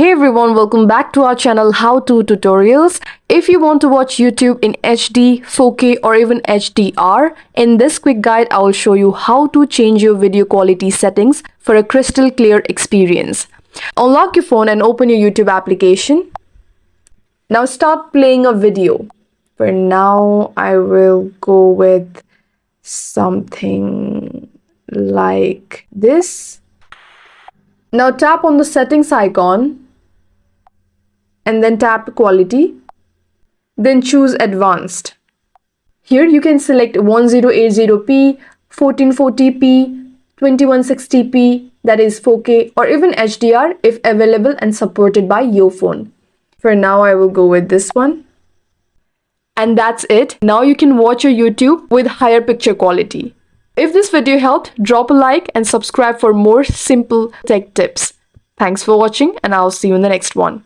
Hey everyone, welcome back to our channel How To Tutorials. If you want to watch YouTube in HD, 4K or even HDR, in this quick guide I will show you how to change your video quality settings for a crystal clear experience. Unlock your phone and open your YouTube application. Now start playing a video. For now I will go with something like this. Now tap on the settings icon and then tap quality. Then choose advanced. Here you can select 1080p, 1440p, 2160p, that is 4K, or even HDR if available and supported by your phone. For now I will go with this one. And that's it. Now you can watch your YouTube with higher picture quality. If this video helped, drop a like and subscribe for more simple tech tips. Thanks for watching and I'll see you in the next one.